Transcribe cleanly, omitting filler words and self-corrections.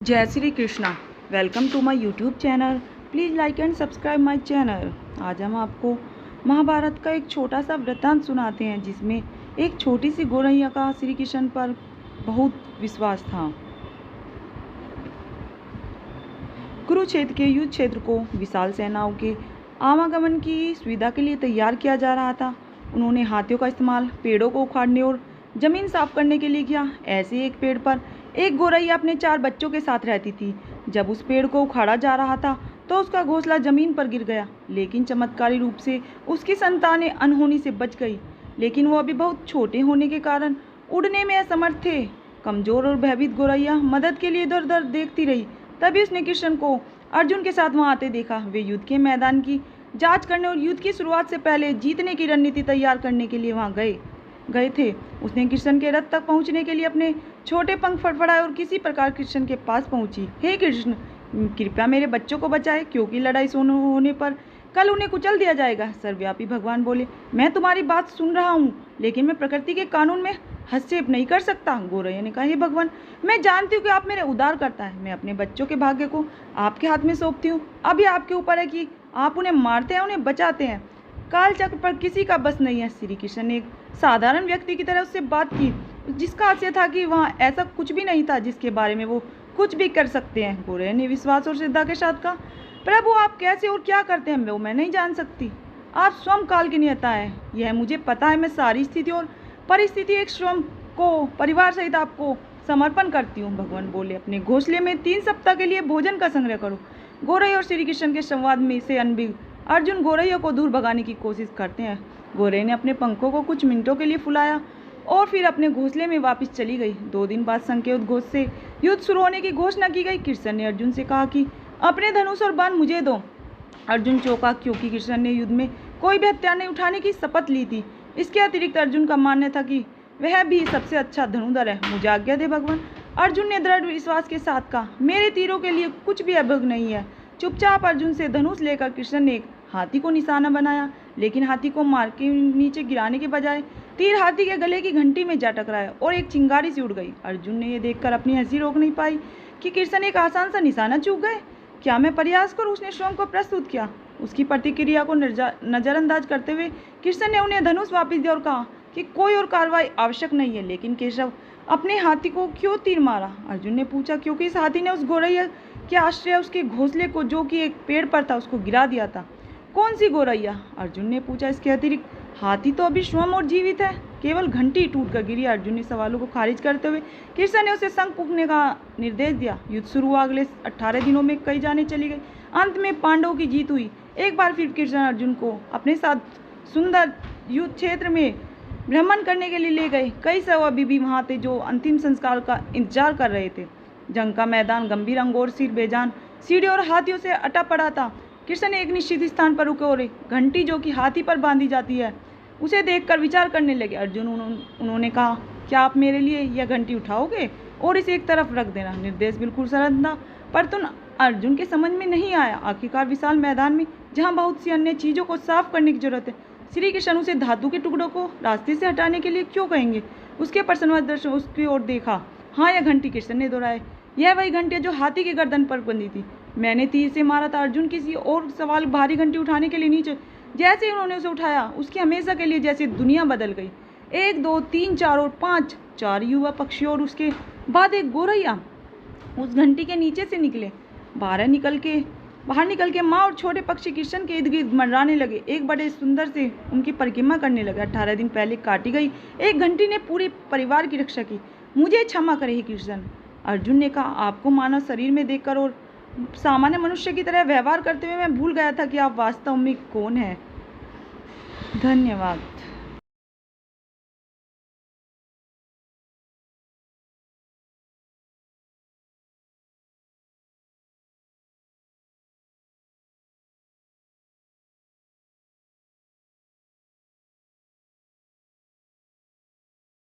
जय Shri Krishna. Welcome to my YouTube channel. Please like and subscribe my channel. आज हम आपको महाभारत का एक छोटा सा वृत्तांत सुनाते हैं जिसमें एक छोटी सी गौरैया का श्री कृष्ण पर बहुत विश्वास था। कुरुक्षेत्र के युद्ध क्षेत्र को विशाल सेनाओं के आवागमन की सुविधा के लिए तैयार किया जा रहा था। उन्होंने हाथियों का इस्तेमाल पेड़ों को उखाड़ने और जमीन साफ करने के लिए किया। ऐसे एक पेड़ पर एक गौरैया अपने 4 बच्चों के साथ रहती थी। जब उस पेड़ को उखाड़ा जा रहा था तो उसका घोंसला जमीन पर गिर गया, लेकिन चमत्कारी रूप से उसकी संतानें अनहोनी से बच गई। लेकिन वो अभी बहुत छोटे होने के कारण उड़ने में असमर्थ थे। कमजोर और भयभीत गौरैया मदद के लिए इधर उधर देखती रही। तभी उसने कृष्ण को अर्जुन के साथ वहां आते देखा। वे युद्ध के मैदान की जांच करने और युद्ध की शुरुआत से पहले जीतने की रणनीति तैयार करने के लिए वहां गए थे। उसने कृष्ण के रथ तक पहुंचने के लिए अपने छोटे पंख फड़फड़ाए और किसी प्रकार कृष्ण के पास पहुंची। हे कृष्ण, कृपया मेरे बच्चों को बचाए, क्योंकि लड़ाई होने पर कल उन्हें कुचल दिया जाएगा। सर्वव्यापी भगवान बोले, मैं तुम्हारी बात सुन रहा हूँ, लेकिन मैं प्रकृति के कानून में हस्तक्षेप नहीं कर सकता। गौरैया ने कहा, हे भगवान, मैं जानती हूँ कि आप मेरे उद्धार करता है। मैं अपने बच्चों के भाग्य को आपके हाथ में सौंपती हूँ। अभी आपके ऊपर है कि आप उन्हें मारते हैं, उन्हें बचाते हैं। काल चक्र पर किसी का बस नहीं है। श्री कृष्ण ने एक साधारण व्यक्ति की तरह उससे बात की, जिसका आशय था कि वहाँ ऐसा कुछ भी नहीं था जिसके बारे में वो कुछ भी कर सकते हैं। गौरैया ने विश्वास और श्रद्धा के साथ कहा, प्रभु, आप कैसे और क्या करते हैं वो मैं नहीं जान सकती। आप स्वयं काल की नियता है, यह मुझे पता है। मैं सारी स्थिति और परिस्थिति एक स्वयं को परिवार सहित आपको समर्पण करती हूँ। भगवान बोले, अपने घोंसले में 3 सप्ताह के लिए भोजन का संग्रह करो। गौरैया और श्री कृष्ण के संवाद में से अनभिज्ञ अर्जुन गौरैया को दूर भगाने की कोशिश करते हैं। गौरैया ने अपने पंखों को कुछ मिनटों के लिए फुलाया और फिर अपने घोंसले में वापस चली गई। 2 दिन बाद संकेत घोष से युद्ध शुरू होने की घोषणा की गई। कृष्ण ने अर्जुन से कहा कि अपने धनुष और बाण मुझे दो। अर्जुन चौंका, क्योंकि कृष्ण ने युद्ध में कोई भी हथियार नहीं उठाने की शपथ ली थी। इसके अतिरिक्त अर्जुन का मानना था कि वह भी सबसे अच्छा धनुर्धर है। मुझे आज्ञा दे भगवान। अर्जुन ने दृढ़ विश्वास के साथ कहा, मेरे तीरों के लिए कुछ भी अभ्यग नहीं है। चुपचाप अर्जुन से धनुष लेकर कृष्ण ने एक हाथी को निशाना बनाया, लेकिन हाथी को मार के नीचे गिराने के बजाय तीर हाथी के गले की घंटी में जा टकराया और एक चिंगारी से उड़ गई। अर्जुन ने यह देखकर अपनी हंसी रोक नहीं पाई कि कृष्ण एक आसान सा निशाना चूक गए। क्या मैं प्रयास करूं? उसने स्वयं को प्रस्तुत किया। उसकी प्रतिक्रिया को नजरअंदाज करते हुए कृष्ण ने उन्हें धनुष वापस दिया और कहा कि कोई और कार्रवाई आवश्यक नहीं है। लेकिन केशव, अपने हाथी को क्यों तीर मारा? अर्जुन ने पूछा। क्योंकि इस हाथी ने उस गौरैया के आश्रय उसके घोंसले को, जो कि एक पेड़ पर था, उसको गिरा दिया था। कौन सी गौरैया? अर्जुन ने पूछा। इसके अतिरिक्त हाथी तो अभी स्वयं और जीवित है, केवल घंटी टूट कर गिरी। अर्जुन ने सवालों को खारिज करते हुए कृष्ण ने उसे संग फूंकने का निर्देश दिया। युद्ध शुरू हुआ। अगले 18 दिनों में कई जाने चली गई। अंत में पांडवों की जीत हुई। एक बार फिर कृष्ण अर्जुन को अपने साथ सुंदर युद्ध क्षेत्र में भ्रमण करने के लिए ले गए। कई सौ अभी भी वहाँ थे जो अंतिम संस्कार का इंतजार कर रहे थे। जंग का मैदान गंभीर, अंगोर, सिर बेजान, सीढ़ी और हाथियों से अटा पड़ा था। कृष्ण ने एक निश्चित स्थान पर रुके और घंटी, जो कि हाथी पर बांधी जाती है, उसे देखकर विचार करने लगे। अर्जुन, उन्होंने कहा, क्या आप मेरे लिए यह घंटी उठाओगे और इसे एक तरफ रख देना? निर्देश बिल्कुल सरल था, पर तुम अर्जुन के समझ में नहीं आया। आखिरकार विशाल मैदान में, जहाँ बहुत सी अन्य चीज़ों को साफ करने की जरूरत है, श्री कृष्ण उसे धातु के टुकड़ों को रास्ते से हटाने के लिए क्यों कहेंगे? उसके प्रसन्न दृष्टि उसकी ओर देखा। हाँ, यह घंटी, कृष्ण ने दोहराया। यह वही घंटी है जो हाथी के गर्दन पर बंधी थी। मैंने तीर से मारा था। अर्जुन किसी और सवाल भारी घंटी उठाने के लिए नीचे। जैसे ही उन्होंने उसे उठाया, उसकी हमेशा के लिए जैसे दुनिया बदल गई। 1, 2, 3, 4 और 5, 4 युवा पक्षी और उसके बाद एक गौरैया उस घंटी के नीचे से निकले। बाहर निकल के माँ और छोटे पक्षी कृष्ण के इर्द गिर्द मंडराने लगे। एक बड़े सुंदर से उनकी परिक्रमा करने लगे। 18 दिन पहले काटी गई एक घंटी ने पूरे परिवार की रक्षा की। मुझे क्षमा करे, कृष्ण। अर्जुन ने कहा, आपको मानव शरीर में देखकर और सामान्य मनुष्य की तरह व्यवहार करते हुए मैं भूल गया था कि आप वास्तव में कौन हैं। धन्यवाद।